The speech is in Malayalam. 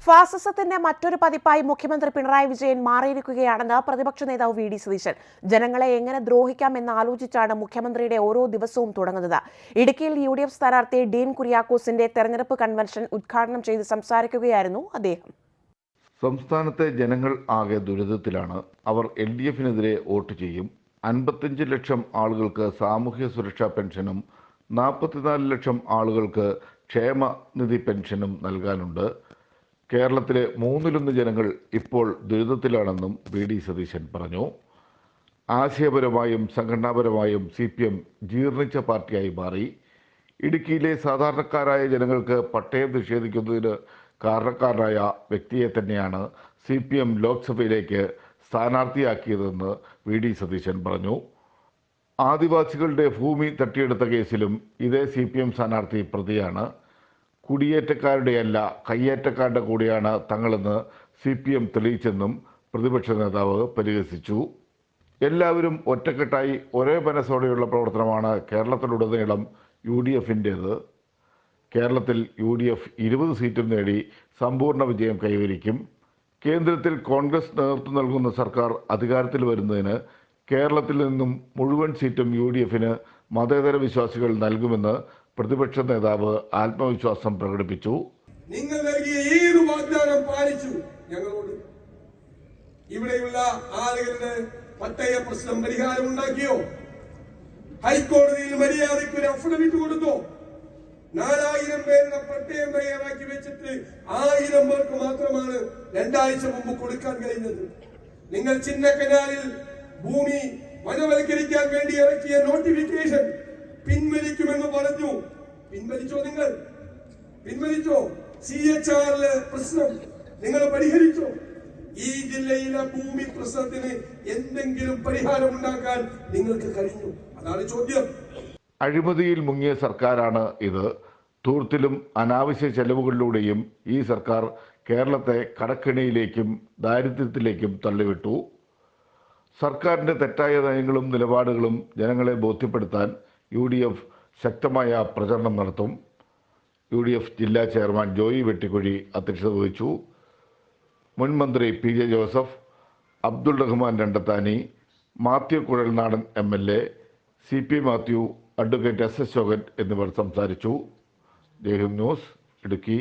ഫാസിസത്തിന്റെ മറ്റൊരു പതിപ്പായി മുഖ്യമന്ത്രി പിണറായി വിജയൻ മാറിയിരിക്കുകയാണെന്ന് പ്രതിപക്ഷ നേതാവ് വി ഡി സതീശൻ. ജനങ്ങളെ എങ്ങനെ ദ്രോഹിക്കാമെന്ന് ആലോചിച്ചാണ് മുഖ്യമന്ത്രിയുടെ ഓരോ ദിവസവും തുടങ്ങുന്നത്. ഇടുക്കിയിൽ UDF സ്ഥാനാർത്ഥി ഡീൻ കുര്യാക്കോസിന്റെ തെരഞ്ഞെടുപ്പ് കൺവെൻഷൻ ഉദ്ഘാടനം ചെയ്ത് സംസാരിക്കുകയായിരുന്നു അദ്ദേഹം. സംസ്ഥാനത്തെ ജനങ്ങൾ ആകെ ദുരിതത്തിലാണ്. അവർ LDFനെതിരെ വോട്ട് ചെയ്യും. 55 ലക്ഷം ആളുകൾക്ക് സാമൂഹ്യ സുരക്ഷാ പെൻഷനും 44 ലക്ഷം ആളുകൾക്ക് ക്ഷേമനിധി പെൻഷനും നൽകാനുണ്ട്. കേരളത്തിലെ 1/3 ജനങ്ങൾ ഇപ്പോൾ ദുരിതത്തിലാണെന്നും വി ഡി സതീശൻ പറഞ്ഞു. ആശയപരമായും സംഘടനാപരമായും CPM ജീർണിച്ച പാർട്ടിയായി മാറി. ഇടുക്കിയിലെ സാധാരണക്കാരായ ജനങ്ങൾക്ക് പട്ടയം നിഷേധിക്കുന്നതിന് കാരണക്കാരനായ വ്യക്തിയെ തന്നെയാണ് CPM ലോക്സഭയിലേക്ക് സ്ഥാനാർത്ഥിയാക്കിയതെന്ന് വി ഡി സതീശൻ പറഞ്ഞു. ആദിവാസികളുടെ ഭൂമി തട്ടിയെടുത്ത കേസിലും ഇതേ CPM സ്ഥാനാർത്ഥി പ്രതിയാണ്. കുടിയേറ്റക്കാരുടെയല്ല കയ്യേറ്റക്കാരുടെ കൂടെയാണ് തങ്ങളെന്ന് CPM തെളിയിച്ചെന്നും പ്രതിപക്ഷ നേതാവ് പരിഹസിച്ചു. എല്ലാവരും ഒറ്റക്കെട്ടായി ഒരേ മനസ്സോടെയുള്ള പ്രവർത്തനമാണ് കേരളത്തിലുടനീളം UDFൻ്റേത്. കേരളത്തിൽ UDF 20 സീറ്റും നേടി സമ്പൂർണ്ണ വിജയം കൈവരിക്കും. കേന്ദ്രത്തിൽ കോൺഗ്രസ് നേതൃത്വം നൽകുന്ന സർക്കാർ അധികാരത്തിൽ വരുന്നതിന് കേരളത്തിൽ നിന്നും മുഴുവൻ സീറ്റും UDFന് മതേതര വിശ്വാസികൾ നൽകുമെന്ന് പ്രതിപക്ഷ നേതാവ് ആത്മവിശ്വാസം പ്രകടിപ്പിച്ചു. നിങ്ങൾ നൽകിയ ഏത് വാഗ്ദാനം പാലിച്ചു ഞങ്ങളോട്? ഇവിടെയുള്ള ആളുകളുടെ പട്ടയ പ്രശ്നം പരിഹാരം ഉണ്ടാക്കിയോ? ഹൈക്കോടതിയിൽ മര്യാദയ്ക്ക് ഒരു അഫിഡവിറ്റ് കൊടുത്തോ? 4000 പേരുടെ പട്ടയം തയ്യാറാക്കി വെച്ചിട്ട് 1000 പേർക്ക് മാത്രമാണ് 2 ആഴ്ച മുമ്പ് കൊടുക്കാൻ കഴിഞ്ഞത്. നിങ്ങൾ ചിന്നക്കനാലിൽ ഭൂമി വനവൽക്കരിക്കാൻ വേണ്ടി ഇറക്കിയ നോട്ടിഫിക്കേഷൻ പിൻവലിക്കുമെന്ന് പറഞ്ഞു. പിൻവലിച്ചോ? നിങ്ങൾ പിൻവലിച്ചോ? CHR പ്രശ്നം നിങ്ങൾ പരിഹരിച്ചോ? ഈ ജില്ലയിലെ ഭൂമി പ്രശ്നത്തിന് എന്തെങ്കിലും പരിഹാരം ഉണ്ടാക്കാൻ നിങ്ങൾക്ക് കഴിഞ്ഞു? അതാണ് ചോദ്യം. അഴിമതിയിൽ മുങ്ങിയ സർക്കാരാണ് ഇത്. ധൂർത്തിലും അനാവശ്യ ചെലവുകളിലൂടെയും ഈ സർക്കാർ കേരളത്തെ കടക്കെണിയിലേക്കും ദാരിദ്ര്യത്തിലേക്കും തള്ളിവിട്ടു. സർക്കാരിൻ്റെ തെറ്റായ നയങ്ങളും നിലപാടുകളും ജനങ്ങളെ ബോധ്യപ്പെടുത്താൻ UDF ശക്തമായ പ്രചരണം നടത്തും. UDF ജില്ലാ ചെയർമാൻ ജോയി വെട്ടിക്കുഴി അധ്യക്ഷത വഹിച്ചു. മുൻ മന്ത്രി PJ Joseph, Abdul Rahman Randathani, Mathew Kuzhalnadan MLA, CP Mathew, advocate SS ശോകൻ എന്നിവർ സംസാരിച്ചു. ജയ്ഹിന്ദ് ന്യൂസ്, ഇടുക്കി.